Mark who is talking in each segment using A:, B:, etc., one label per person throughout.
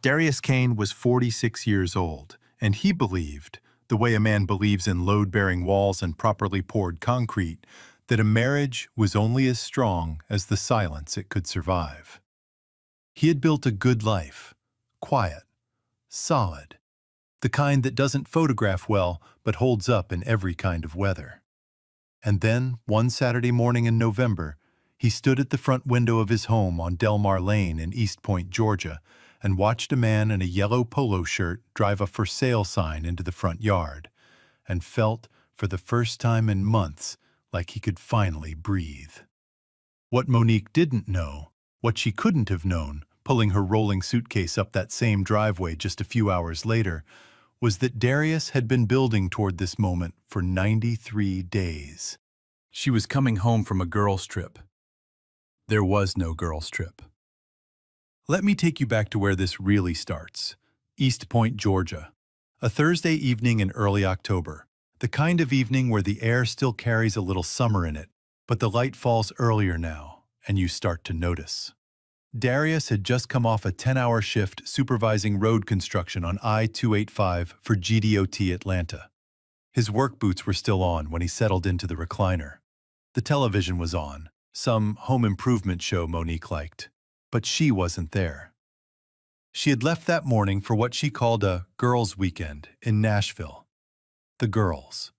A: Darius Kane was 46 years old, and he believed, the way a man believes in load-bearing walls and properly poured concrete, that a marriage was only as strong as the silence it could survive. He had built a good life, quiet, solid, the kind that doesn't photograph well but holds up in every kind of weather. And then, one Saturday morning in November, he stood at the front window of his home on Delmar Lane in East Point, Georgia, and watched a man in a yellow polo shirt drive a for sale sign into the front yard, and felt, for the first time in months, like he could finally breathe. What Monique didn't know, what she couldn't have known, pulling her rolling suitcase up that same driveway just a few hours later, was that Darius had been building toward this moment for 93 days. She was coming home from a girls' trip. There was no girls' trip. Let me take you back to where this really starts. East Point, Georgia. A Thursday evening in early October. The kind of evening where the air still carries a little summer in it, but the light falls earlier now, and you start to notice. Darius had just come off a 10-hour shift supervising road construction on I-285 for GDOT Atlanta. His work boots were still on when he settled into the recliner. The television was on, some home improvement show Monique liked, but she wasn't there. She had left that morning for what she called a girls' weekend in Nashville. The girls.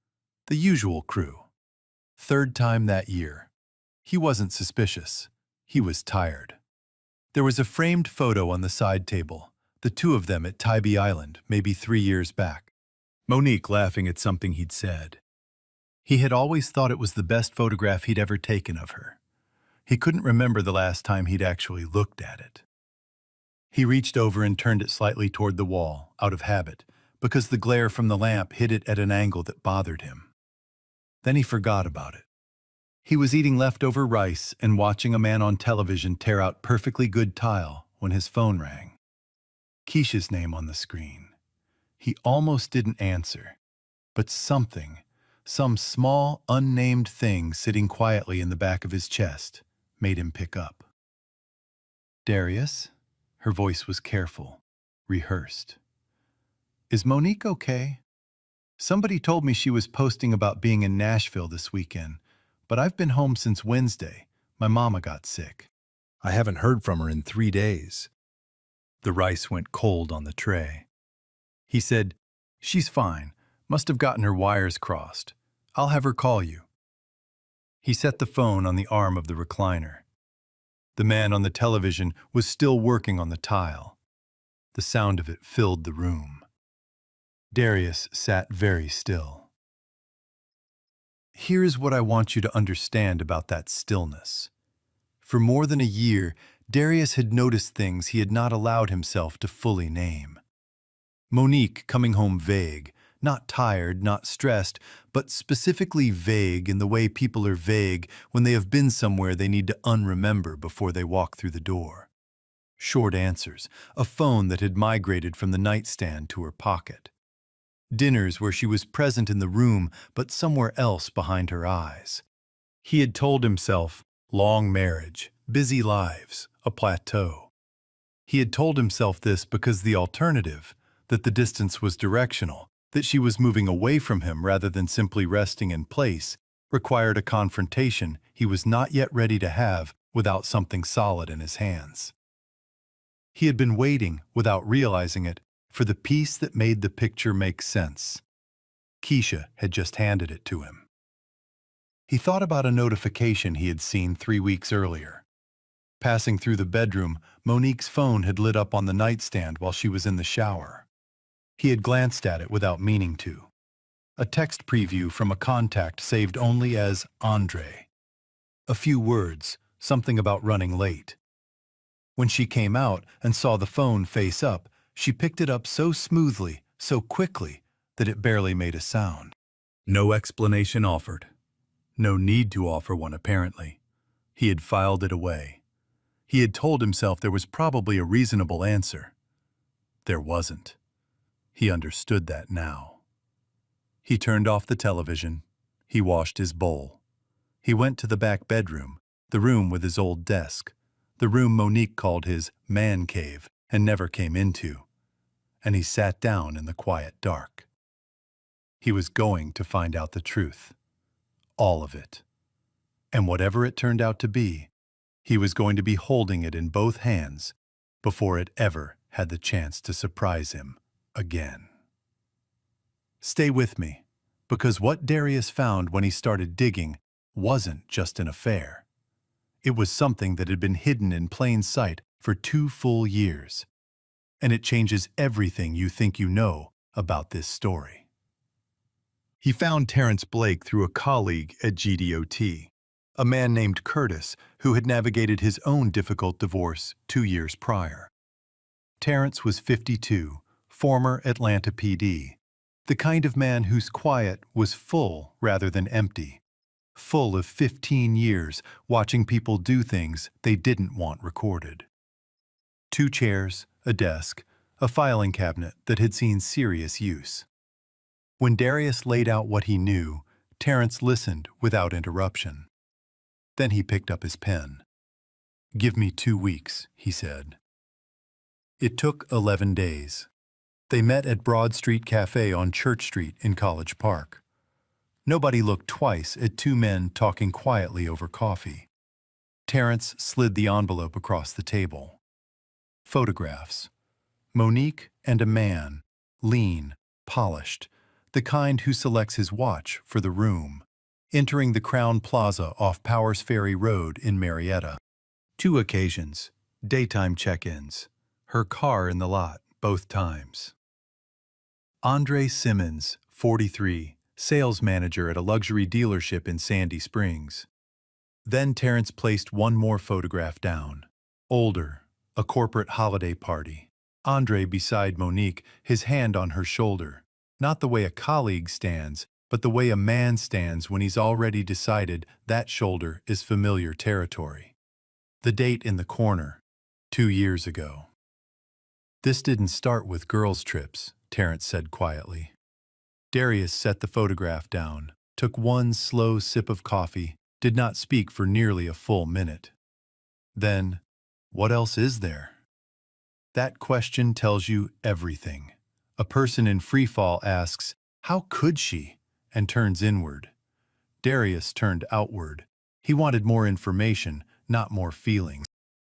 A: The usual crew. Third time that year. He wasn't suspicious. He was tired. There was a framed photo on the side table, the two of them at Tybee Island, maybe 3 years back. Monique laughing at something he'd said. He had always thought it was the best photograph he'd ever taken of her. He couldn't remember the last time he'd actually looked at it. He reached over and turned it slightly toward the wall, out of habit, because the glare from the lamp hit it at an angle that bothered him. Then he forgot about it. He was eating leftover rice and watching a man on television tear out perfectly good tile when his phone rang. Keisha's name on the screen. He almost didn't answer, but something, some small, unnamed thing sitting quietly in the back of his chest, made him pick up. Darius? Her voice was careful, rehearsed. Is Monique okay? Somebody told me she was posting about being in Nashville this weekend, but I've been home since Wednesday. My mama got sick. I haven't heard from her in 3 days. The rice went cold on the tray. He said, "She's fine. Must have gotten her wires crossed. I'll have her call you." He set the phone on the arm of the recliner. The man on the television was still working on the tile. The sound of it filled the room. Darius sat very still. Here's what I want you to understand about that stillness. For more than a year, Darius had noticed things he had not allowed himself to fully name. Monique coming home vague, not tired, not stressed, but specifically vague in the way people are vague when they have been somewhere they need to unremember before they walk through the door. Short answers, a phone that had migrated from the nightstand to her pocket. Dinners where she was present in the room but somewhere else behind her eyes. He had told himself, long marriage, busy lives, a plateau. He had told himself this because the alternative, that the distance was directional, that she was moving away from him rather than simply resting in place, required a confrontation he was not yet ready to have without something solid in his hands. He had been waiting, without realizing it, for the piece that made the picture make sense. Keisha had just handed it to him. He thought about a notification he had seen 3 weeks earlier. Passing through the bedroom, Monique's phone had lit up on the nightstand while she was in the shower. He had glanced at it without meaning to. A text preview from a contact saved only as Andre. A few words, something about running late. When she came out and saw the phone face up, she picked it up so smoothly, so quickly, that it barely made a sound. No explanation offered. No need to offer one, apparently. He had filed it away. He had told himself there was probably a reasonable answer. There wasn't. He understood that now. He turned off the television. He washed his bowl. He went to the back bedroom, the room with his old desk, the room Monique called his man cave and never came into, and he sat down in the quiet dark. He was going to find out the truth, all of it. And whatever it turned out to be, he was going to be holding it in both hands before it ever had the chance to surprise him again. Stay with me, because what Darius found when he started digging wasn't just an affair. It was something that had been hidden in plain sight for 2 full years, and it changes everything you think you know about this story. He found Terrence Blake through a colleague at GDOT, a man named Curtis who had navigated his own difficult divorce 2 years prior. Terrence was 52, former Atlanta PD, the kind of man whose quiet was full rather than empty, full of 15 years watching people do things they didn't want recorded. 2 chairs, a desk, a filing cabinet that had seen serious use. When Darius laid out what he knew, Terrence listened without interruption. Then he picked up his pen. "Give me 2 weeks," he said. It took 11 days. They met at Broad Street Cafe on Church Street in College Park. Nobody looked twice at 2 men talking quietly over coffee. Terrence slid the envelope across the table. Photographs. Monique and a man, lean, polished, the kind who selects his watch for the room, entering the Crown Plaza off Powers Ferry Road in Marietta. 2 occasions, daytime check-ins, her car in the lot both times. Andre Simmons, 43, sales manager at a luxury dealership in Sandy Springs. Then Terrence placed 1 more photograph down. Older, a corporate holiday party. Andre beside Monique, his hand on her shoulder. Not the way a colleague stands, but the way a man stands when he's already decided that shoulder is familiar territory. The date in the corner, 2 years ago. "This didn't start with girls' trips," Terrence said quietly. Darius set the photograph down, took 1 slow sip of coffee, did not speak for nearly a full minute. Then, what else is there? That question tells you everything. A person in free fall asks, "How could she?" and turns inward. Darius turned outward. He wanted more information, not more feelings.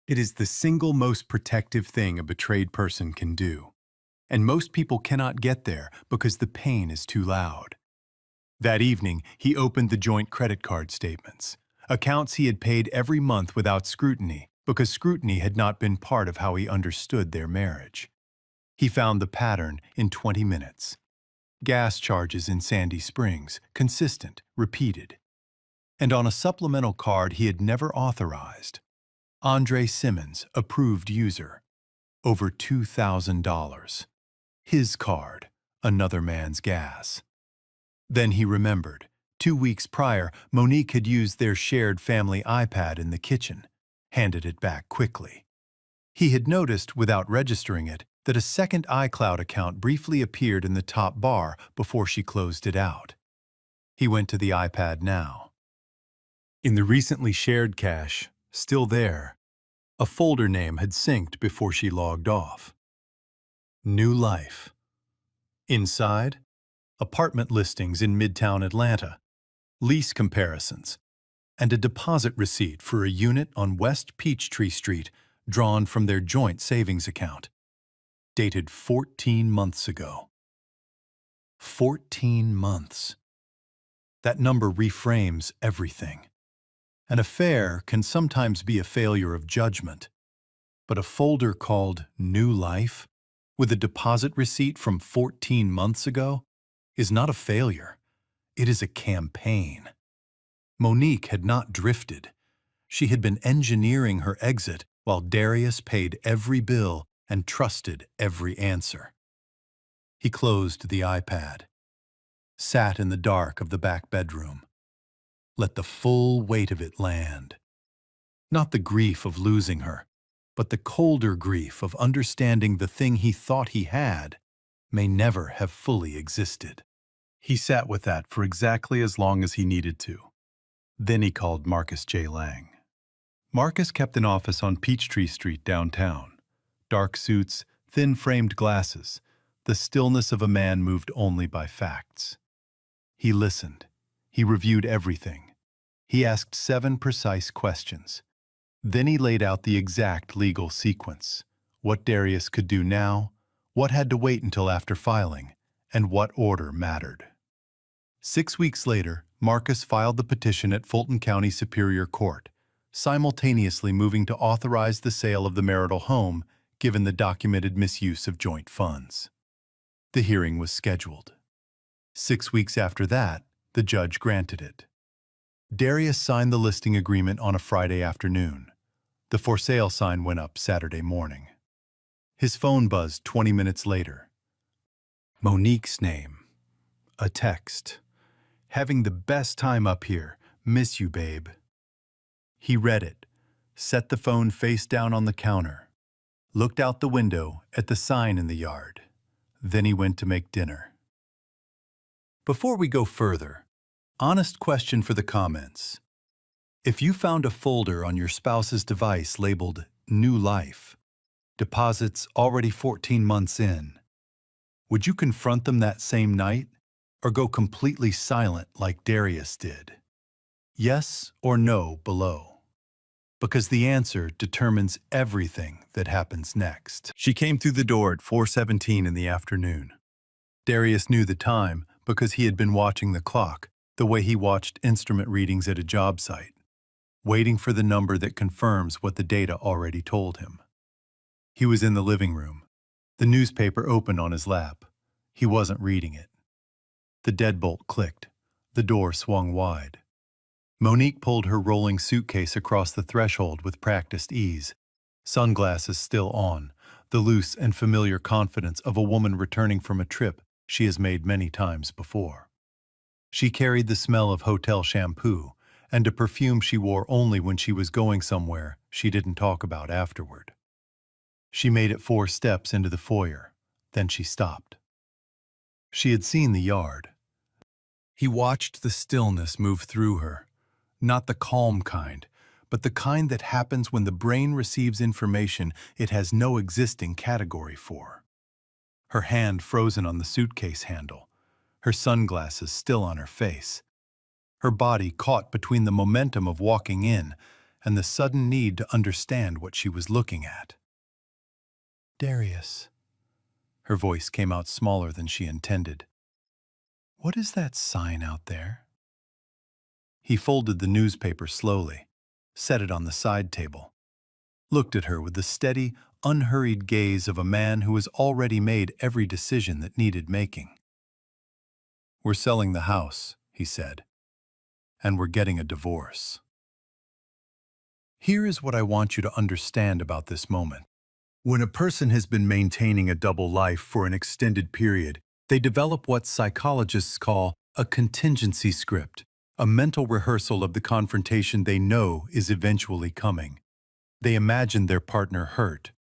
A: It is the single most protective thing a betrayed person can do. And most people cannot get there because the pain is too loud. That evening, he opened the joint credit card statements, accounts he had paid every month without scrutiny because scrutiny had not been part of how he understood their marriage. He found the pattern in 20 minutes. Gas charges in Sandy Springs, consistent, repeated. And on a supplemental card he had never authorized, Andre Simmons, approved user. Over $2,000. His card, another man's gas. Then he remembered. 2 weeks prior, Monique had used their shared family iPad in the kitchen, handed it back quickly. He had noticed, without registering it, that a second iCloud account briefly appeared in the top bar before she closed it out. He went to the iPad now. In the recently shared cache, still there, a folder name had synced before she logged off. New Life. Inside, apartment listings in Midtown Atlanta, lease comparisons, and a deposit receipt for a unit on West Peachtree Street drawn from their joint savings account. Dated 14 months ago. 14 months. That number reframes everything. An affair can sometimes be a failure of judgment, but a folder called New Life, with a deposit receipt from 14 months ago, is not a failure. It is a campaign. Monique had not drifted. She had been engineering her exit while Darius paid every bill and trusted every answer. He closed the iPad, sat in the dark of the back bedroom. Let the full weight of it land. Not the grief of losing her, but the colder grief of understanding the thing he thought he had may never have fully existed. He sat with that for exactly as long as he needed to. Then he called Marcus J. Lang. Marcus kept an office on Peachtree Street downtown, Dark suits, thin-framed glasses, the stillness of a man moved only by facts. He listened. He reviewed everything. He asked 7 precise questions. Then he laid out the exact legal sequence. What Darius could do now, what had to wait until after filing, and what order mattered. 6 weeks later, Marcus filed the petition at Fulton County Superior Court, simultaneously moving to authorize the sale of the marital home given the documented misuse of joint funds. The hearing was scheduled. 6 weeks after that, the judge granted it. Darius signed the listing agreement on a Friday afternoon. The for sale sign went up Saturday morning. His phone buzzed 20 minutes later. Monique's name. A text. "Having the best time up here. Miss you, babe." He read it, set the phone face down on the counter, looked out the window at the sign in the yard. Then he went to make dinner. Before we go further, honest question for the comments. If you found a folder on your spouse's device labeled New Life, deposits already 14 months in, would you confront them that same night or go completely silent like Darius did? Yes or no below, because the answer determines everything that happens next. She came through the door at 4:17 in the afternoon. Darius knew the time because he had been watching the clock the way he watched instrument readings at a job site, waiting for the number that confirms what the data already told him. He was in the living room, the newspaper open on his lap. He wasn't reading it. The deadbolt clicked. The door swung wide. Monique pulled her rolling suitcase across the threshold with practiced ease, sunglasses still on, the loose and familiar confidence of a woman returning from a trip she has made many times before. She carried the smell of hotel shampoo and a perfume she wore only when she was going somewhere she didn't talk about afterward. She made it 4 steps into the foyer, then she stopped. She had seen the yard. He watched the stillness move through her, not the calm kind, but the kind that happens when the brain receives information it has no existing category for. Her hand frozen on the suitcase handle, her sunglasses still on her face. Her body caught between the momentum of walking in and the sudden need to understand what she was looking at. "Darius." Her voice came out smaller than she intended. "What is that sign out there?" He folded the newspaper slowly, set it on the side table, looked at her with the steady, unhurried gaze of a man who has already made every decision that needed making. "We're selling the house," he said, "and we're getting a divorce." Here is what I want you to understand about this moment. When a person has been maintaining a double life for an extended period, they develop what psychologists call a contingency script, a mental rehearsal of the confrontation they know is eventually coming. They imagine their partner hurt,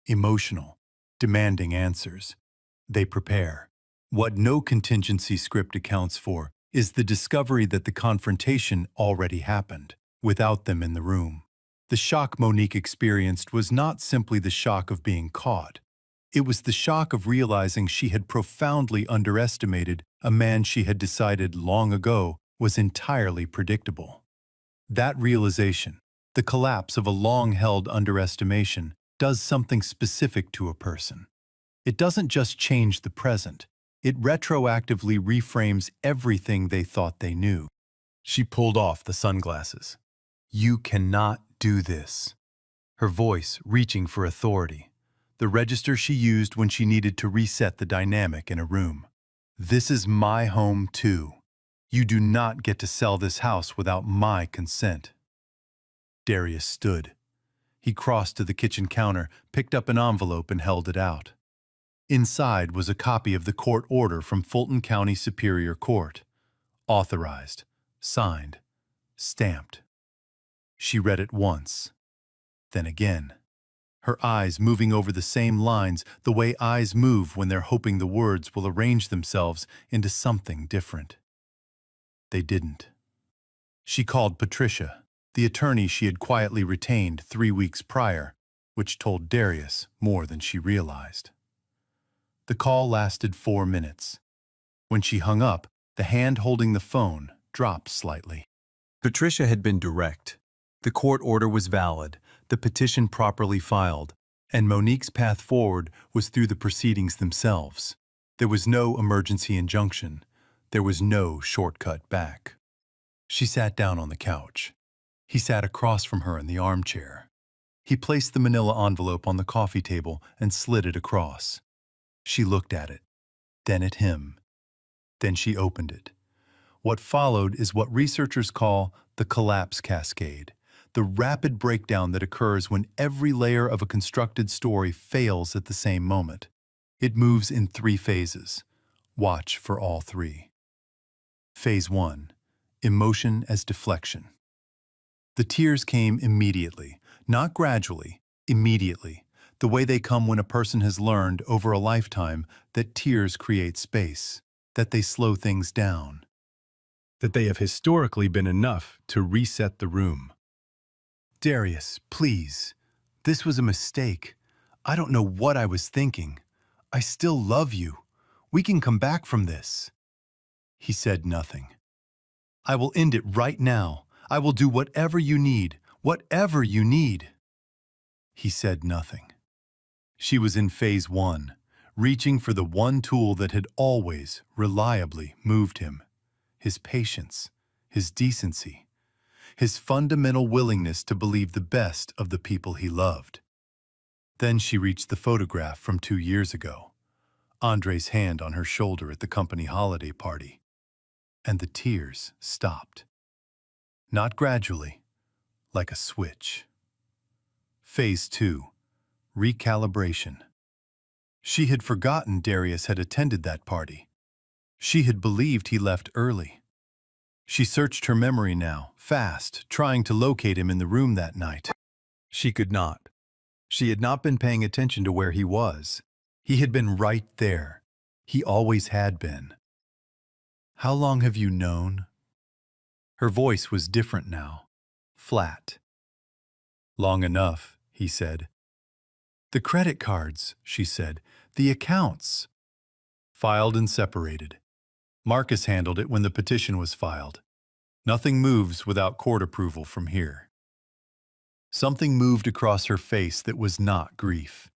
A: emotional, demanding answers. They prepare. What no contingency script accounts for is the discovery that the confrontation already happened, without them in the room. The shock Monique experienced was not simply the shock of being caught. It was the shock of realizing she had profoundly underestimated a man she had decided long ago was entirely predictable. That realization, the collapse of a long-held underestimation, does something specific to a person. It doesn't just change the present, it retroactively reframes everything they thought they knew. She pulled off the sunglasses. "You cannot do this." Her voice reaching for authority, the register she used when she needed to reset the dynamic in a room. "This is my home too. You do not get to sell this house without my consent." Darius stood. He crossed to the kitchen counter, picked up an envelope and held it out. Inside was a copy of the court order from Fulton County Superior Court. Authorized, signed, stamped. She read it once, then again, her eyes moving over the same lines the way eyes move when they're hoping the words will arrange themselves into something different. They didn't. She called Patricia, the attorney she had quietly retained 3 weeks prior, which told Darius more than she realized. The call lasted 4 minutes. When she hung up, the hand holding the phone dropped slightly. Patricia had been direct. The court order was valid, the petition properly filed, and Monique's path forward was through the proceedings themselves. There was no emergency injunction. There was no shortcut back. She sat down on the couch. He sat across from her in the armchair. He placed the manila envelope on the coffee table and slid it across. She looked at it, then at him. Then she opened it. What followed is what researchers call the collapse cascade, the rapid breakdown that occurs when every layer of a constructed story fails at the same moment. It moves in 3 phases. Watch for all 3. Phase 1. Emotion as deflection. The tears came immediately, not gradually, immediately, the way they come when a person has learned over a lifetime that tears create space, that they slow things down, that they have historically been enough to reset the room. Darius, please. This was a mistake. I don't know what I was thinking. I still love you. We can come back from this. He said nothing. I will end it right now. I will do whatever you need, whatever you need. He said nothing. She was in phase 1, reaching for the one tool that had always, reliably moved him. His patience, his decency, his fundamental willingness to believe the best of the people he loved. Then she reached the photograph from 2 years ago, Andre's hand on her shoulder at the company holiday party. And the tears stopped. Not gradually, like a switch. Phase 2. Recalibration. She had forgotten Darius had attended that party. She had believed he left early. She searched her memory now, fast, trying to locate him in the room that night. She could not. She had not been paying attention to where he was. He had been right there. He always had been. How long have you known? Her voice was different now, flat. Long enough, he said. The credit cards, she said, the accounts. Filed and separated. Marcus handled it when the petition was filed. Nothing moves without court approval from here. Something moved across her face that was not grief.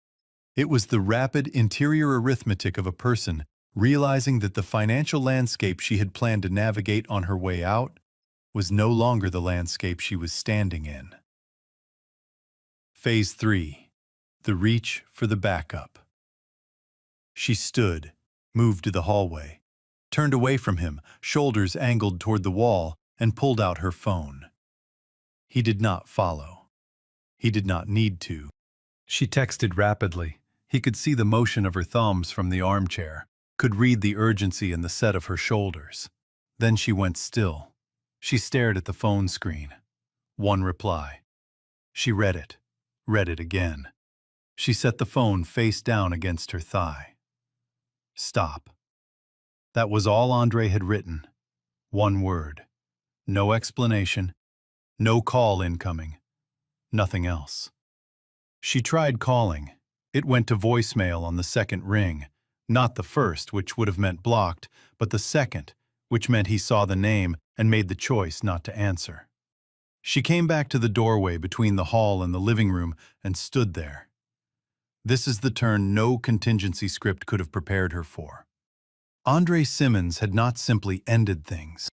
A: It was the rapid interior arithmetic of a person realizing that the financial landscape she had planned to navigate on her way out was no longer the landscape she was standing in. Phase 3. The reach for the backup. She stood, moved to the hallway, turned away from him, shoulders angled toward the wall, and pulled out her phone. He did not follow. He did not need to. She texted rapidly. He could see the motion of her thumbs from the armchair, could read the urgency in the set of her shoulders. Then she went still. She stared at the phone screen. One reply. She read it again. She set the phone face down against her thigh. Stop. That was all Andre had written. One word. No explanation. No call incoming. Nothing else. She tried calling. It went to voicemail on the second ring. Not the first, which would have meant blocked, but the second, which meant he saw the name and made the choice not to answer. She came back to the doorway between the hall and the living room and stood there. This is the turn no contingency script could have prepared her for. Andre Simmons had not simply ended things.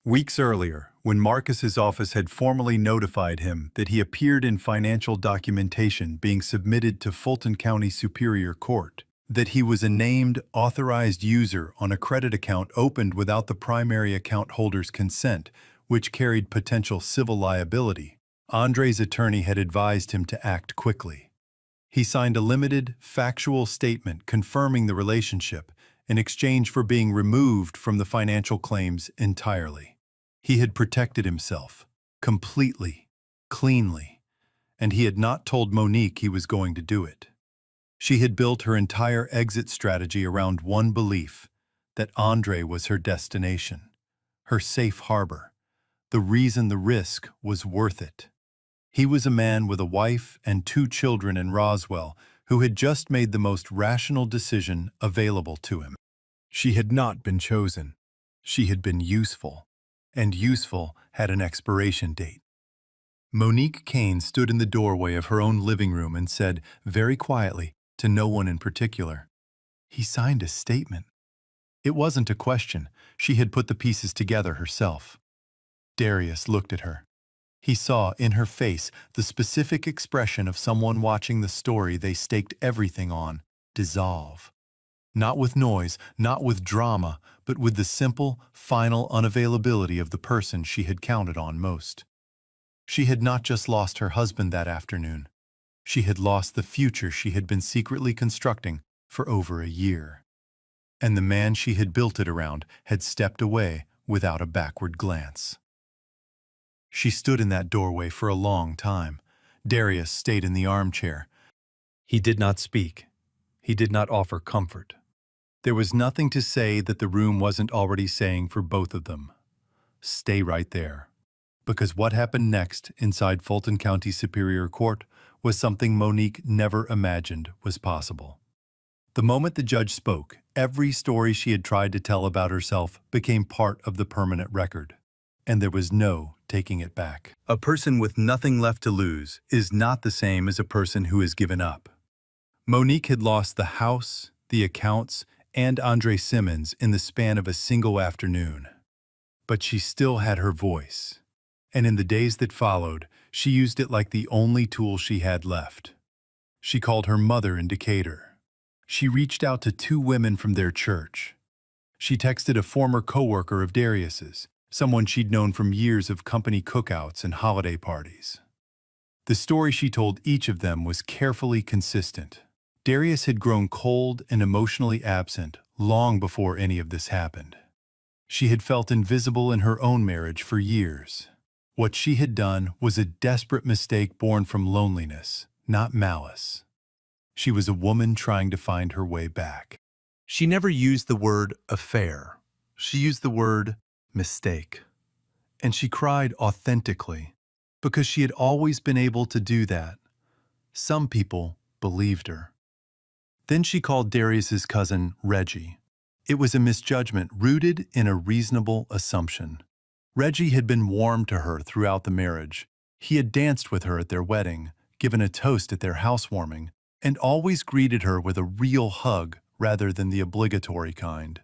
A: Weeks earlier, when Marcus's office had formally notified him that he appeared in financial documentation being submitted to Fulton County Superior Court, that he was a named, authorized user on a credit account opened without the primary account holder's consent, which carried potential civil liability, Andre's attorney had advised him to act quickly. He signed a limited, factual statement confirming the relationship in exchange for being removed from the financial claims entirely. He had protected himself, completely, cleanly, and he had not told Monique he was going to do it. She had built her entire exit strategy around one belief, that Andre was her destination, her safe harbor, the reason the risk was worth it. He was a man with a wife and 2 children in Roswell who had just made the most rational decision available to him. She had not been chosen. She had been useful, and useful had an expiration date. Monique Kane stood in the doorway of her own living room and said, very quietly, to no one in particular, "He signed a statement." It wasn't a question. She had put the pieces together herself. Darius looked at her. He saw in her face the specific expression of someone watching the story they staked everything on dissolve. Not with noise, not with drama, but with the simple, final unavailability of the person she had counted on most. She had not just lost her husband that afternoon. She had lost the future she had been secretly constructing for over a year. And the man she had built it around had stepped away without a backward glance. She stood in that doorway for a long time. Darius stayed in the armchair. He did not speak. He did not offer comfort. There was nothing to say that the room wasn't already saying for both of them. Stay right there. Because what happened next inside Fulton County Superior Court was something Monique never imagined was possible. The moment the judge spoke, every story she had tried to tell about herself became part of the permanent record. And there was no taking it back. A person with nothing left to lose is not the same as a person who has given up. Monique had lost the house, the accounts, and Andre Simmons in the span of a single afternoon. But she still had her voice. And in the days that followed, she used it like the only tool she had left. She called her mother in Decatur. She reached out to 2 women from their church. She texted a former coworker of Darius's, someone she'd known from years of company cookouts and holiday parties. The story she told each of them was carefully consistent. Darius had grown cold and emotionally absent long before any of this happened. She had felt invisible in her own marriage for years. What she had done was a desperate mistake born from loneliness, not malice. She was a woman trying to find her way back. She never used the word affair. She used the word mistake. And she cried authentically, because she had always been able to do that. Some people believed her. Then she called Darius's cousin Reggie. It was a misjudgment rooted in a reasonable assumption. Reggie had been warm to her throughout the marriage. He had danced with her at their wedding, given a toast at their housewarming, and always greeted her with a real hug rather than the obligatory kind.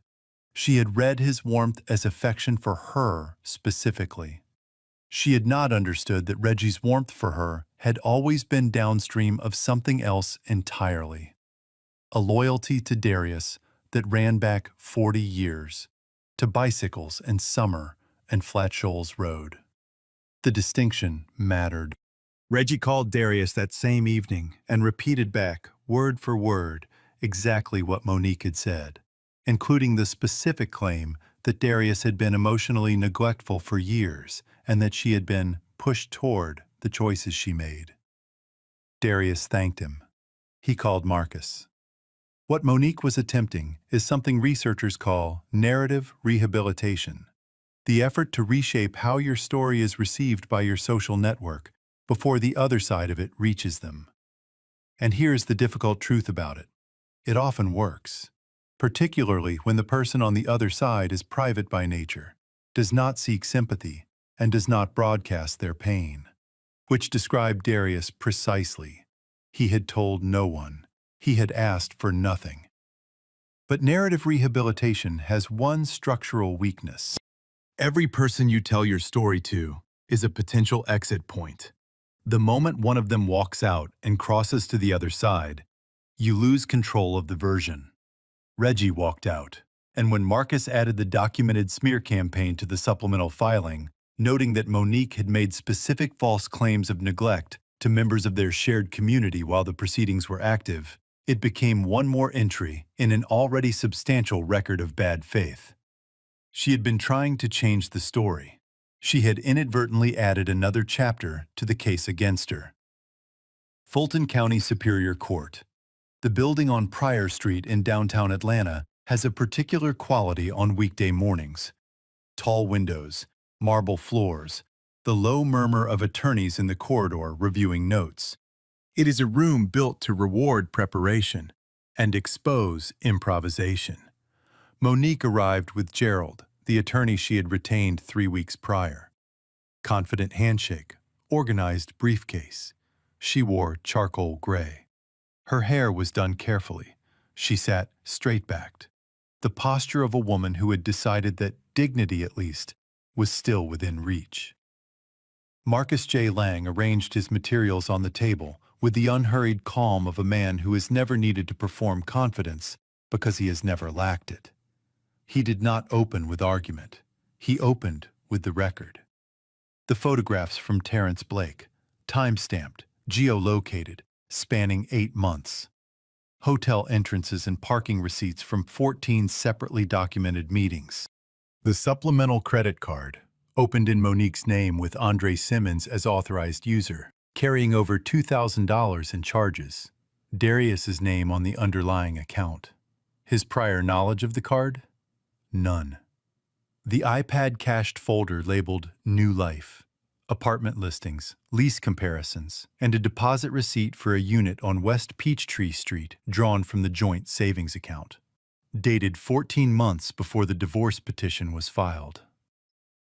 A: She had read his warmth as affection for her specifically. She had not understood that Reggie's warmth for her had always been downstream of something else entirely. A loyalty to Darius that ran back 40 years, to bicycles and summer and Flat Shoals Road. The distinction mattered. Reggie called Darius that same evening and repeated back, word for word, exactly what Monique had said, including the specific claim that Darius had been emotionally neglectful for years and that she had been pushed toward the choices she made. Darius thanked him. He called Marcus. What Monique was attempting is something researchers call narrative rehabilitation, the effort to reshape how your story is received by your social network before the other side of it reaches them. And here's the difficult truth about it. It often works, particularly when the person on the other side is private by nature, does not seek sympathy, and does not broadcast their pain. Which described Darius precisely. He had told no one. He had asked for nothing. But narrative rehabilitation has one structural weakness. Every person you tell your story to is a potential exit point. The moment one of them walks out and crosses to the other side, you lose control of the version. Reggie walked out, and when Marcus added the documented smear campaign to the supplemental filing, noting that Monique had made specific false claims of neglect to members of their shared community while the proceedings were active, it became one more entry in an already substantial record of bad faith. She had been trying to change the story. She had inadvertently added another chapter to the case against her. Fulton County Superior Court. The building on Pryor Street in downtown Atlanta has a particular quality on weekday mornings. Tall windows, marble floors, the low murmur of attorneys in the corridor reviewing notes. It is a room built to reward preparation and expose improvisation. Monique arrived with Gerald, the attorney she had retained 3 weeks prior. Confident handshake, organized briefcase. She wore charcoal gray. Her hair was done carefully. She sat straight-backed, the posture of a woman who had decided that dignity, at least, was still within reach. Marcus J. Lang arranged his materials on the table with the unhurried calm of a man who has never needed to perform confidence because he has never lacked it. He did not open with argument. He opened with the record. The photographs from Terrence Blake, time-stamped, geolocated, spanning 8 months. Hotel entrances and parking receipts from 14 separately documented meetings. The supplemental credit card, opened in Monique's name with Andre Simmons as authorized user, carrying over $2,000 in charges. Darius's name on the underlying account. His prior knowledge of the card? None. The iPad cached folder labeled New Life, apartment listings, lease comparisons, and a deposit receipt for a unit on West Peachtree Street drawn from the joint savings account. Dated 14 months before the divorce petition was filed.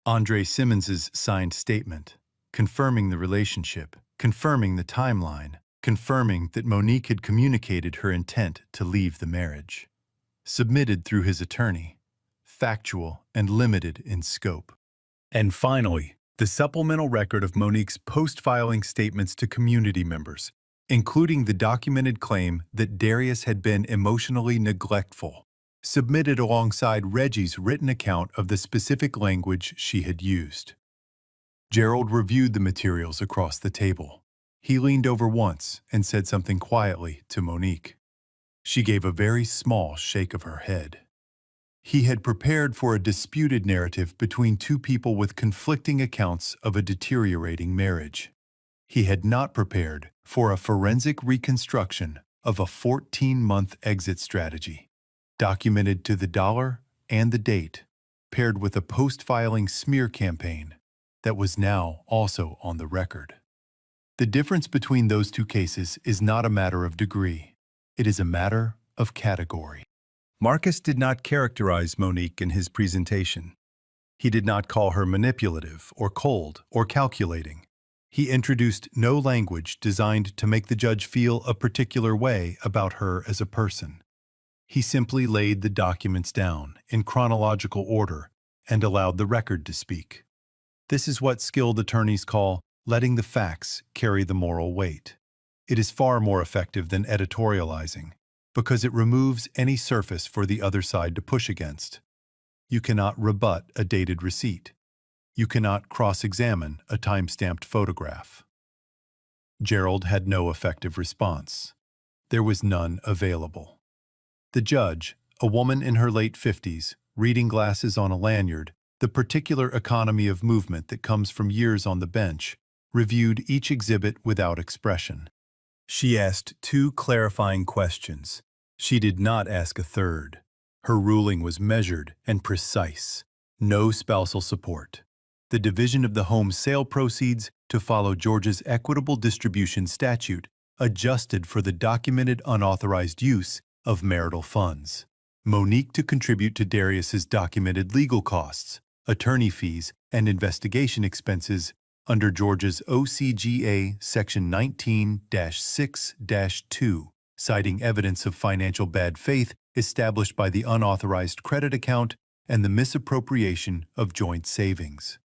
A: Andre Simmons's signed statement, confirming the relationship, confirming the timeline, confirming that Monique had communicated her intent to leave the marriage. Submitted through his attorney, factual and limited in scope. And finally, the supplemental record of Monique's post-filing statements to community members, including the documented claim that Darius had been emotionally neglectful, submitted alongside Reggie's written account of the specific language she had used. Gerald reviewed the materials across the table. He leaned over once and said something quietly to Monique. She gave a very small shake of her head. He had prepared for a disputed narrative between two people with conflicting accounts of a deteriorating marriage. He had not prepared for a forensic reconstruction of a 14-month exit strategy, documented to the dollar and the date, paired with a post-filing smear campaign that was now also on the record. The difference between those two cases is not a matter of degree. It is a matter of category. Marcus did not characterize Monique in his presentation. He did not call her manipulative or cold or calculating. He introduced no language designed to make the judge feel a particular way about her as a person. He simply laid the documents down in chronological order and allowed the record to speak. This is what skilled attorneys call letting the facts carry the moral weight. It is far more effective than editorializing, because it removes any surface for the other side to push against. You cannot rebut a dated receipt. You cannot cross-examine a time-stamped photograph. Gerald had no effective response. There was none available. The judge, a woman in her late 50s, reading glasses on a lanyard, the particular economy of movement that comes from years on the bench, reviewed each exhibit without expression. She asked 2 clarifying questions. She did not ask a third. Her ruling was measured and precise. No spousal support. The division of the home sale proceeds to follow Georgia's equitable distribution statute, adjusted for the documented unauthorized use of marital funds. Monique to contribute to Darius's documented legal costs, attorney fees, and investigation expenses under Georgia's OCGA Section 19-6-2, citing evidence of financial bad faith established by the unauthorized credit account and the misappropriation of joint savings.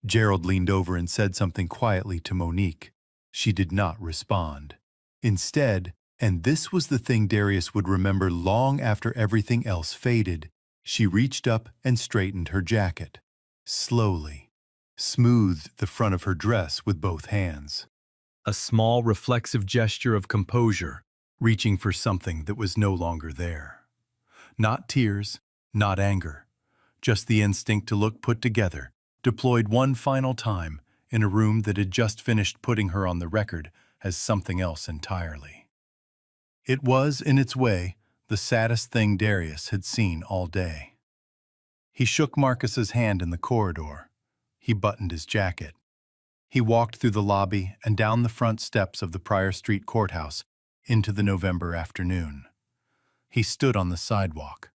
A: Gerald leaned over and said something quietly to Monique. She did not respond. Instead, and this was the thing Darius would remember long after everything else faded, she reached up and straightened her jacket. Slowly. Smoothed the front of her dress with both hands. A small reflexive gesture of composure, reaching for something that was no longer there. Not tears, not anger, just the instinct to look put together, deployed one final time in a room that had just finished putting her on the record as something else entirely. It was, in its way, the saddest thing Darius had seen all day. He shook Marcus's hand in the corridor. He buttoned his jacket. He walked through the lobby and down the front steps of the Prior Street Courthouse into the November afternoon. He stood on the sidewalk.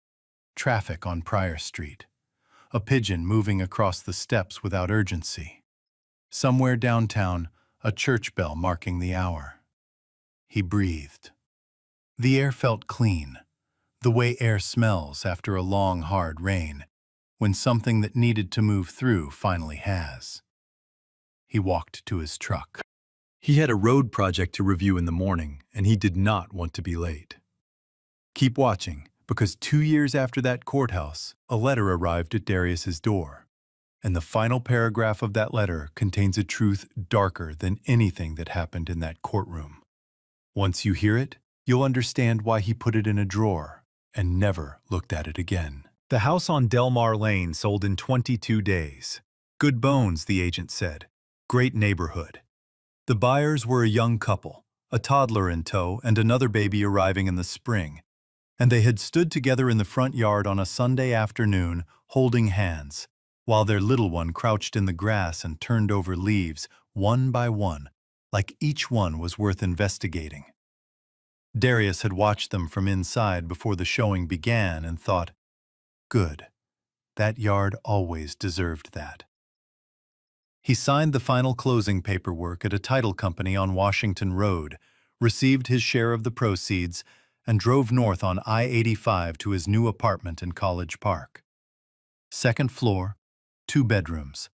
A: Traffic on Prior Street. A pigeon moving across the steps without urgency. Somewhere downtown, a church bell marking the hour. He breathed. The air felt clean, the way air smells after a long, hard rain, when something that needed to move through finally has. He walked to his truck. He had a road project to review in the morning, and he did not want to be late. Keep watching, because 2 years after that courthouse, a letter arrived at Darius's door. And the final paragraph of that letter contains a truth darker than anything that happened in that courtroom. Once you hear it, you'll understand why he put it in a drawer and never looked at it again. The house on Delmar Lane sold in 22 days. Good bones, the agent said. Great neighborhood. The buyers were a young couple, a toddler in tow and another baby arriving in the spring, and they had stood together in the front yard on a Sunday afternoon, holding hands, while their little one crouched in the grass and turned over leaves, one by one, like each one was worth investigating. Darius had watched them from inside before the showing began and thought, good, that yard always deserved that. He signed the final closing paperwork at a title company on Washington Road, received his share of the proceeds, and drove north on I-85 to his new apartment in College Park. Second floor, 2 bedrooms,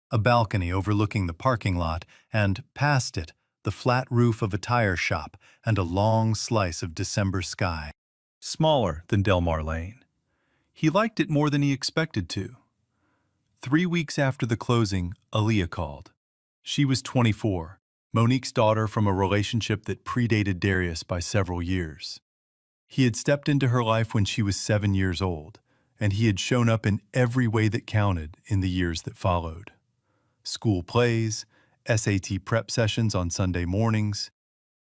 A: a balcony overlooking the parking lot, and, past it, the flat roof of a tire shop and a long slice of December sky. Smaller than Delmar Lane. He liked it more than he expected to. 3 weeks after the closing, Aaliyah called. She was 24, Monique's daughter from a relationship that predated Darius by several years. He had stepped into her life when she was 7 years old, and he had shown up in every way that counted in the years that followed. School plays, SAT prep sessions on Sunday mornings,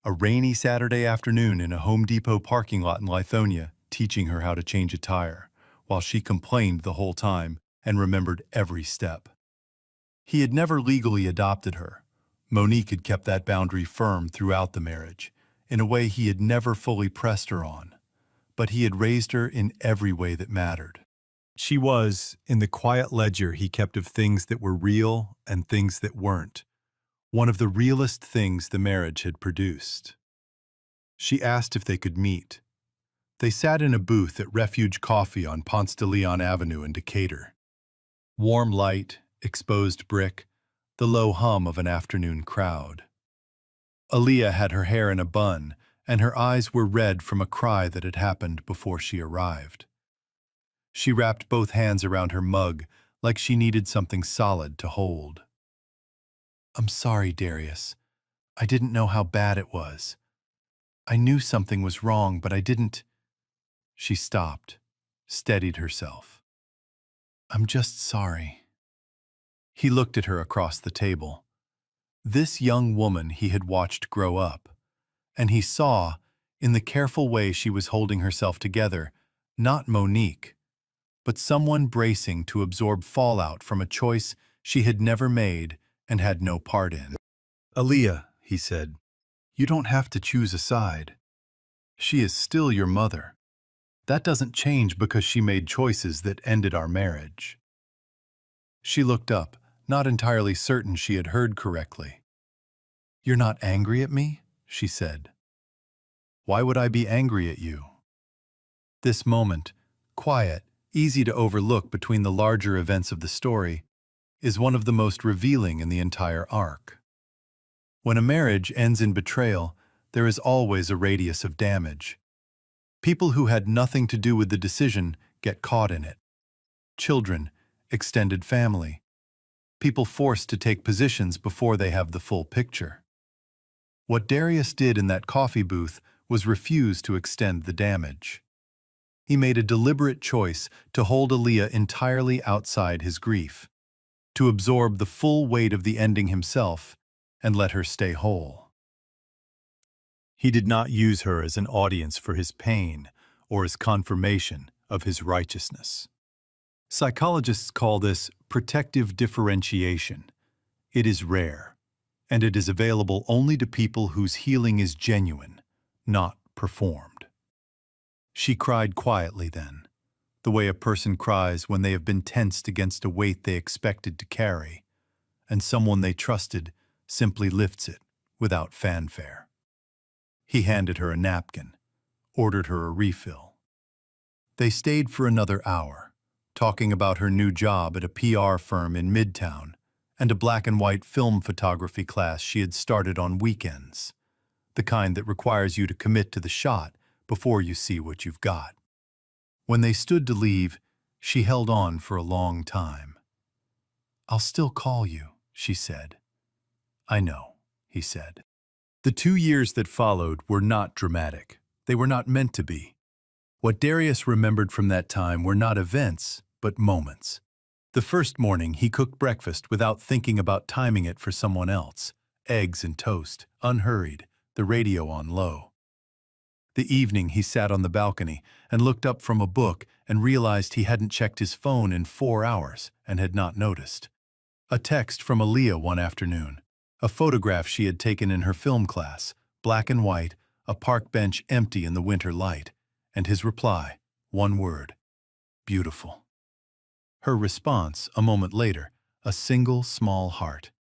A: a rainy Saturday afternoon in a Home Depot parking lot in Lithonia teaching her how to change a tire, while she complained the whole time and remembered every step. He had never legally adopted her. Monique had kept that boundary firm throughout the marriage, in a way he had never fully pressed her on. But he had raised her in every way that mattered. She was, in the quiet ledger he kept of things that were real and things that weren't, one of the realest things the marriage had produced. She asked if they could meet. They sat in a booth at Refuge Coffee on Ponce de Leon Avenue in Decatur. Warm light, exposed brick, the low hum of an afternoon crowd. Aaliyah had her hair in a bun, and her eyes were red from a cry that had happened before she arrived. She wrapped both hands around her mug like she needed something solid to hold. "I'm sorry, Darius. I didn't know how bad it was. I knew something was wrong, but I didn't." She stopped, steadied herself. "I'm just sorry." He looked at her across the table. This young woman he had watched grow up, and he saw, in the careful way she was holding herself together, not Monique, but someone bracing to absorb fallout from a choice she had never made and had no part in. "Aaliyah," he said, "you don't have to choose a side. She is still your mother. That doesn't change because she made choices that ended our marriage." She looked up, not entirely certain she had heard correctly. "You're not angry at me?" she said. "Why would I be angry at you?" This moment, quiet, easy to overlook between the larger events of the story, is one of the most revealing in the entire arc. When a marriage ends in betrayal, there is always a radius of damage. People who had nothing to do with the decision get caught in it. Children, extended family, people forced to take positions before they have the full picture. What Darius did in that coffee booth was refuse to extend the damage. He made a deliberate choice to hold Aaliyah entirely outside his grief, to absorb the full weight of the ending himself and let her stay whole. He did not use her as an audience for his pain or as confirmation of his righteousness. Psychologists call this protective differentiation. It is rare, and it is available only to people whose healing is genuine, not performed. She cried quietly then, the way a person cries when they have been tensed against a weight they expected to carry, and someone they trusted simply lifts it without fanfare. He handed her a napkin, ordered her a refill. They stayed for another hour, talking about her new job at a PR firm in Midtown and a black and white film photography class she had started on weekends, the kind that requires you to commit to the shot before you see what you've got. When they stood to leave, she held on for a long time. "I'll still call you," she said. "I know," he said. The 2 years that followed were not dramatic. They were not meant to be. What Darius remembered from that time were not events, but moments. The first morning, he cooked breakfast without thinking about timing it for someone else. Eggs and toast, unhurried, the radio on low. The evening, he sat on the balcony and looked up from a book and realized he hadn't checked his phone in 4 hours and had not noticed. A text from Aaliyah one afternoon, a photograph she had taken in her film class, black and white, a park bench empty in the winter light, and his reply, one word, "Beautiful." Her response, a moment later, a single small heart.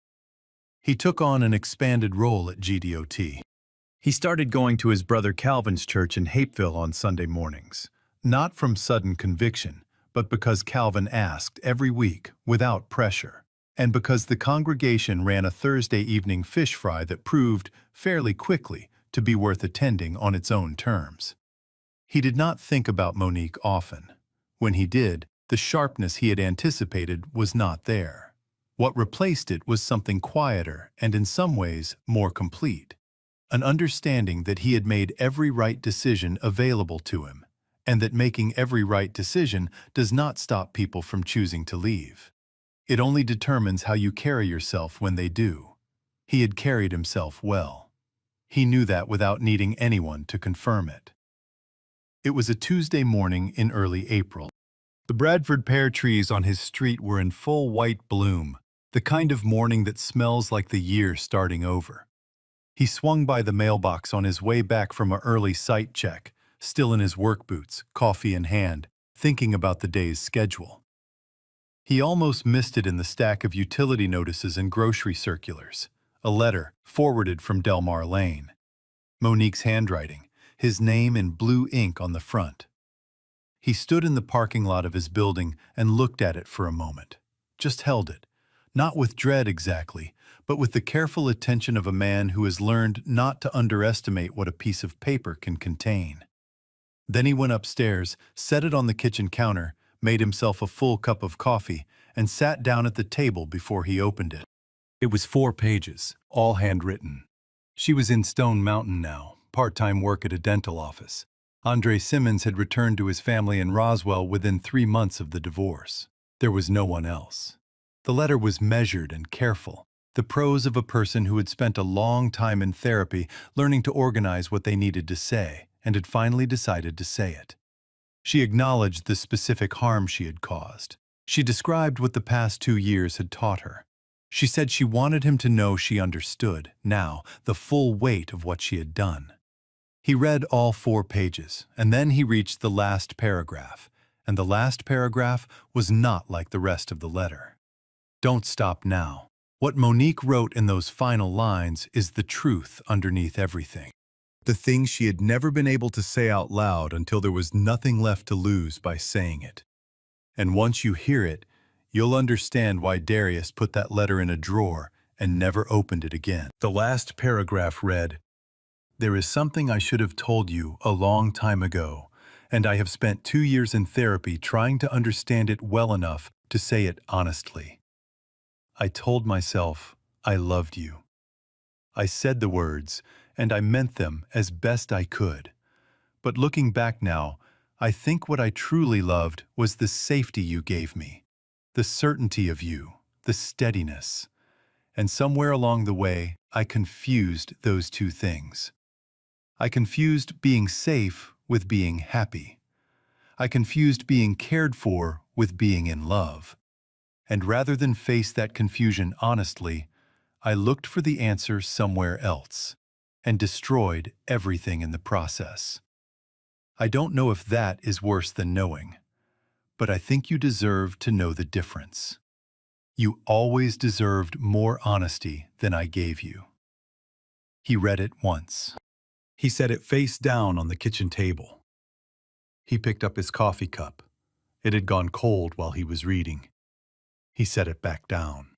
A: He took on an expanded role at GDOT. He started going to his brother Calvin's church in Hapeville on Sunday mornings, not from sudden conviction, but because Calvin asked every week without pressure, and because the congregation ran a Thursday evening fish fry that proved, fairly quickly, to be worth attending on its own terms. He did not think about Monique often. When he did, the sharpness he had anticipated was not there. What replaced it was something quieter and in some ways more complete. An understanding that he had made every right decision available to him, and that making every right decision does not stop people from choosing to leave. It only determines how you carry yourself when they do. He had carried himself well. He knew that without needing anyone to confirm it. It was a Tuesday morning in early April. The Bradford pear trees on his street were in full white bloom, the kind of morning that smells like the year starting over. He swung by the mailbox on his way back from an early site check, still in his work boots, coffee in hand, thinking about the day's schedule. He almost missed it in the stack of utility notices and grocery circulars, a letter forwarded from Delmar Lane. Monique's handwriting, his name in blue ink on the front. He stood in the parking lot of his building and looked at it for a moment, just held it, not with dread exactly, but with the careful attention of a man who has learned not to underestimate what a piece of paper can contain. Then he went upstairs, set it on the kitchen counter, made himself a full cup of coffee, and sat down at the table before he opened it. It was 4 pages, all handwritten. She was in Stone Mountain now, part-time work at a dental office. Andre Simmons had returned to his family in Roswell within 3 months of the divorce. There was no one else. The letter was measured and careful, the prose of a person who had spent a long time in therapy learning to organize what they needed to say, and had finally decided to say it. She acknowledged the specific harm she had caused. She described what the past 2 years had taught her. She said she wanted him to know she understood, now, the full weight of what she had done. He read all 4 pages, and then he reached the last paragraph, and the last paragraph was not like the rest of the letter. Don't stop now. What Monique wrote in those final lines is the truth underneath everything. The things she had never been able to say out loud until there was nothing left to lose by saying it. And once you hear it, you'll understand why Darius put that letter in a drawer and never opened it again. The last paragraph read, "There is something I should have told you a long time ago, and I have spent 2 years in therapy trying to understand it well enough to say it honestly. I told myself I loved you. I said the words, and I meant them as best I could. But looking back now, I think what I truly loved was the safety you gave me, the certainty of you, the steadiness. And somewhere along the way, I confused those 2 things. I confused being safe with being happy. I confused being cared for with being in love. And rather than face that confusion honestly, I looked for the answer somewhere else and destroyed everything in the process. I don't know if that is worse than knowing, but I think you deserve to know the difference. You always deserved more honesty than I gave you." He read it once. He set it face down on the kitchen table. He picked up his coffee cup. It had gone cold while he was reading. He set it back down.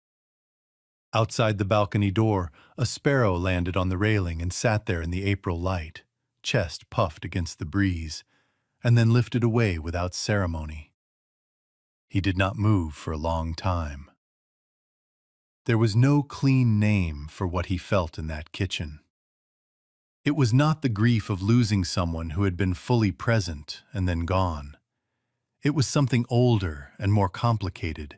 A: Outside the balcony door, a sparrow landed on the railing and sat there in the April light, chest puffed against the breeze, and then lifted away without ceremony. He did not move for a long time. There was no clean name for what he felt in that kitchen. It was not the grief of losing someone who had been fully present and then gone. It was something older and more complicated.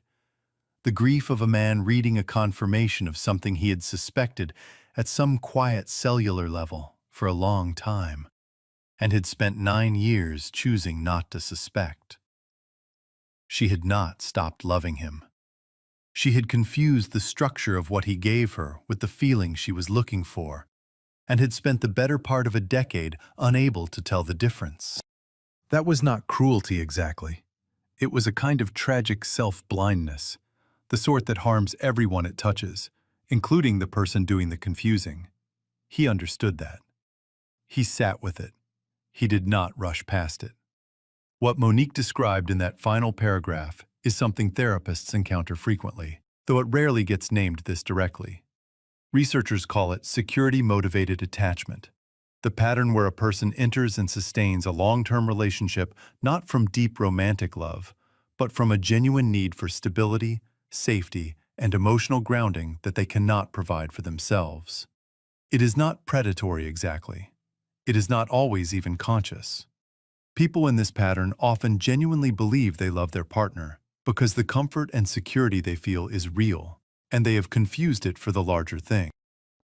A: The grief of a man reading a confirmation of something he had suspected at some quiet cellular level for a long time, and had spent 9 years choosing not to suspect. She had not stopped loving him. She had confused the structure of what he gave her with the feeling she was looking for, and had spent the better part of a decade unable to tell the difference. That was not cruelty exactly. It was a kind of tragic self-blindness, the sort that harms everyone it touches, including the person doing the confusing. He understood that. He sat with it. He did not rush past it. What Monique described in that final paragraph is something therapists encounter frequently, though it rarely gets named this directly. Researchers call it security-motivated attachment, the pattern where a person enters and sustains a long-term relationship not from deep romantic love, but from a genuine need for stability, safety, and emotional grounding that they cannot provide for themselves. It is not predatory exactly. It is not always even conscious. People in this pattern often genuinely believe they love their partner because the comfort and security they feel is real, and they have confused it for the larger thing.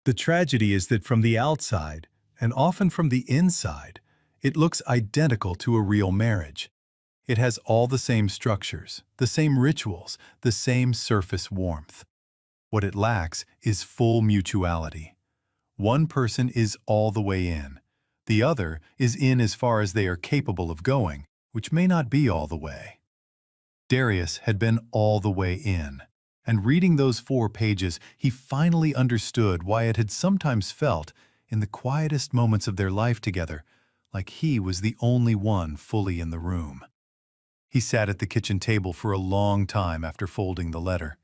A: The tragedy is that from the outside, and often from the inside, it looks identical to a real marriage. It has all the same structures, the same rituals, the same surface warmth. What it lacks is full mutuality. One person is all the way in. The other is in as far as they are capable of going, which may not be all the way. Darius had been all the way in, and reading those 4 pages, he finally understood why it had sometimes felt, in the quietest moments of their life together, like he was the only one fully in the room. He sat at the kitchen table for a long time after folding the letter.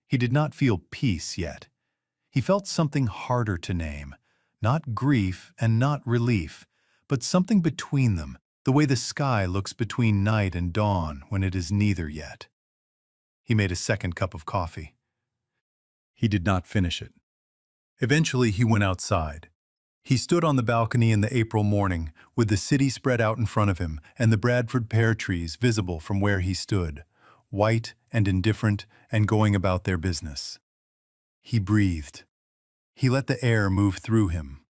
A: He did not feel peace yet. He felt something harder to name, not grief and not relief, but something between them, the way the sky looks between night and dawn when it is neither yet. He made a second cup of coffee. He did not finish it. Eventually, he went outside. He stood on the balcony in the April morning, with the city spread out in front of him and the Bradford pear trees visible from where he stood, white and indifferent and going about their business. He breathed. He let the air move through him.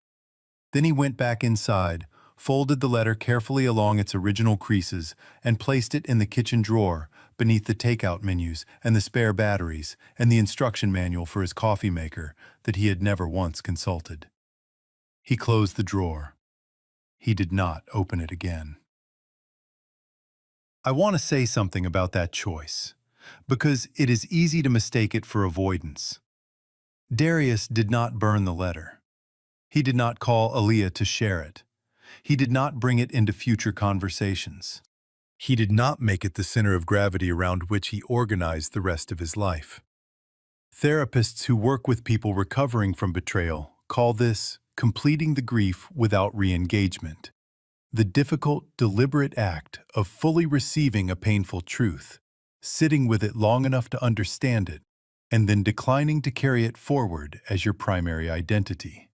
A: Then he went back inside, folded the letter carefully along its original creases, and placed it in the kitchen drawer beneath the takeout menus and the spare batteries and the instruction manual for his coffee maker that he had never once consulted. He closed the drawer. He did not open it again. I want to say something about that choice, because it is easy to mistake it for avoidance. Darius did not burn the letter. He did not call Aaliyah to share it. He did not bring it into future conversations. He did not make it the center of gravity around which he organized the rest of his life. Therapists who work with people recovering from betrayal call this completing the grief without re-engagement, the difficult, deliberate act of fully receiving a painful truth, sitting with it long enough to understand it, and then declining to carry it forward as your primary identity.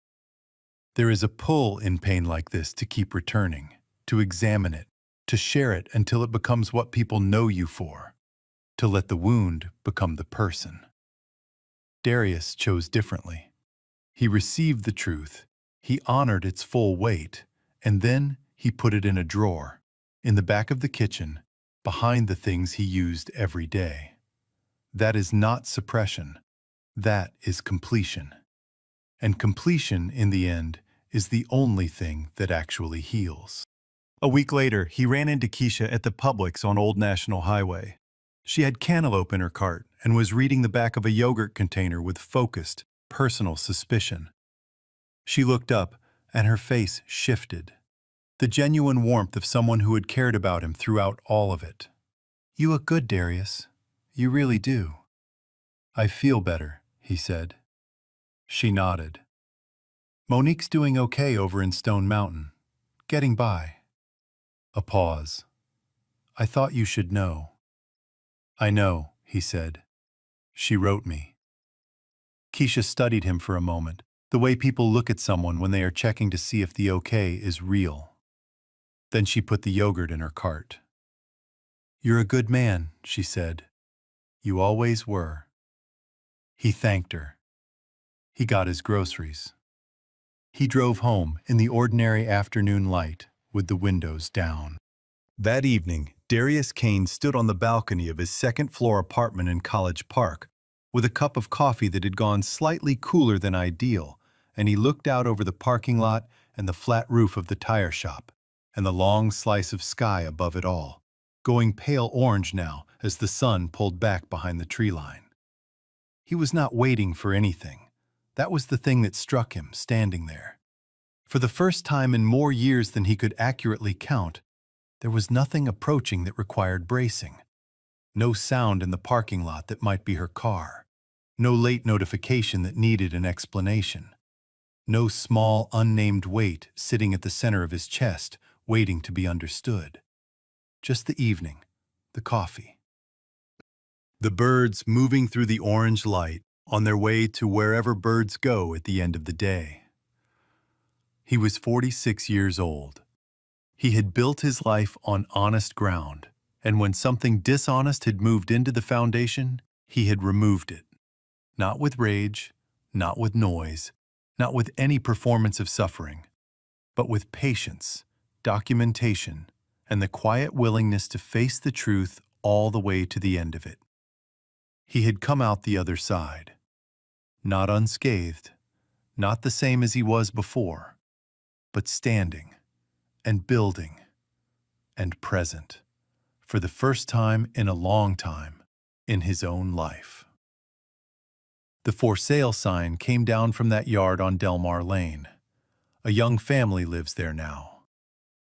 A: There is a pull in pain like this to keep returning, to examine it, to share it until it becomes what people know you for, to let the wound become the person. Darius chose differently. He received the truth, he honored its full weight, and then he put it in a drawer, in the back of the kitchen, behind the things he used every day. That is not suppression. That is completion. And completion, in the end, is the only thing that actually heals. A week later, he ran into Keisha at the Publix on Old National Highway. She had cantaloupe in her cart and was reading the back of a yogurt container with focused, personal suspicion. She looked up, and her face shifted. The genuine warmth of someone who had cared about him throughout all of it. "You look good, Darius. You really do." "I feel better," he said. She nodded. "Monique's doing okay over in Stone Mountain. Getting by." A pause. "I thought you should know." "I know," he said. "She wrote me." Keisha studied him for a moment, the way people look at someone when they are checking to see if the okay is real. Then she put the yogurt in her cart. "You're a good man," she said. "You always were." He thanked her. He got his groceries. He drove home in the ordinary afternoon light with the windows down. That evening, Darius Kane stood on the balcony of his second-floor apartment in College Park with a cup of coffee that had gone slightly cooler than ideal, and he looked out over the parking lot and the flat roof of the tire shop, and the long slice of sky above it all, going pale orange now as the sun pulled back behind the tree line. He was not waiting for anything. That was the thing that struck him, standing there. For the first time in more years than he could accurately count, there was nothing approaching that required bracing. No sound in the parking lot that might be her car. No late notification that needed an explanation. No small, unnamed weight sitting at the center of his chest, waiting to be understood. Just the evening, the coffee. The birds moving through the orange light on their way to wherever birds go at the end of the day. He was 46 years old. He had built his life on honest ground, and when something dishonest had moved into the foundation, he had removed it. Not with rage, not with noise, not with any performance of suffering, but with patience, documentation, and the quiet willingness to face the truth all the way to the end of it. He had come out the other side. Not unscathed, not the same as he was before, but standing and building and present, for the first time in a long time in his own life. The for sale sign came down from that yard on Delmar Lane. A young family lives there now.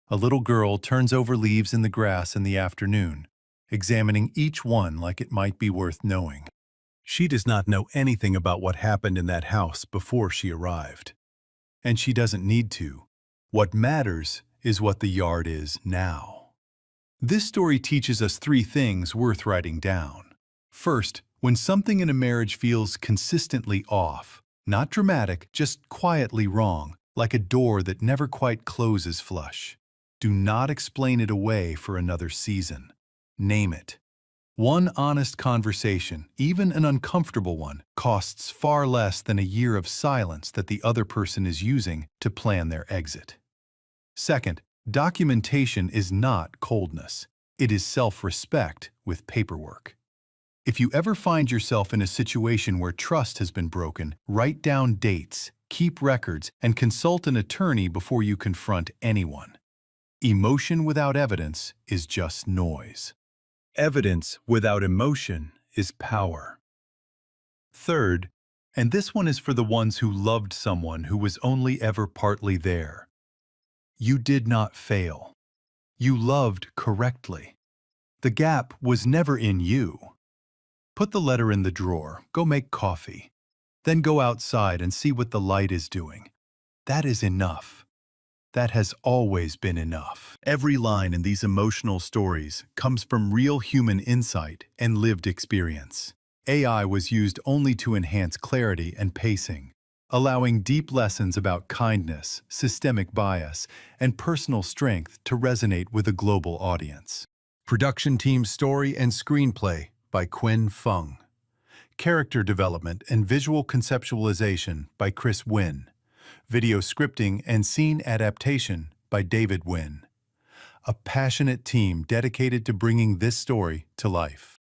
A: A little girl turns over leaves in the grass in the afternoon, examining each one like it might be worth knowing. She does not know anything about what happened in that house before she arrived. And she doesn't need to. What matters is what the yard is now. This story teaches us 3 things worth writing down. First, when something in a marriage feels consistently off, not dramatic, just quietly wrong, like a door that never quite closes flush, do not explain it away for another season. Name it. One honest conversation, even an uncomfortable one, costs far less than a year of silence that the other person is using to plan their exit. Second, documentation is not coldness. It is self-respect with paperwork. If you ever find yourself in a situation where trust has been broken, write down dates, keep records, and consult an attorney before you confront anyone. Emotion without evidence is just noise. Evidence without emotion is power. Third, and this one is for the ones who loved someone who was only ever partly there. You did not fail. You loved correctly. The gap was never in you. Put the letter in the drawer, go make coffee. Then go outside and see what the light is doing. That is enough. That has always been enough. Every line in these emotional stories comes from real human insight and lived experience. AI was used only to enhance clarity and pacing, allowing deep lessons about kindness, systemic bias, and personal strength to resonate with a global audience. Production team story and screenplay by Quinn Fung. Character development and visual conceptualization by Chris Wynn. Video scripting and scene adaptation by David Wynn. A passionate team dedicated to bringing this story to life.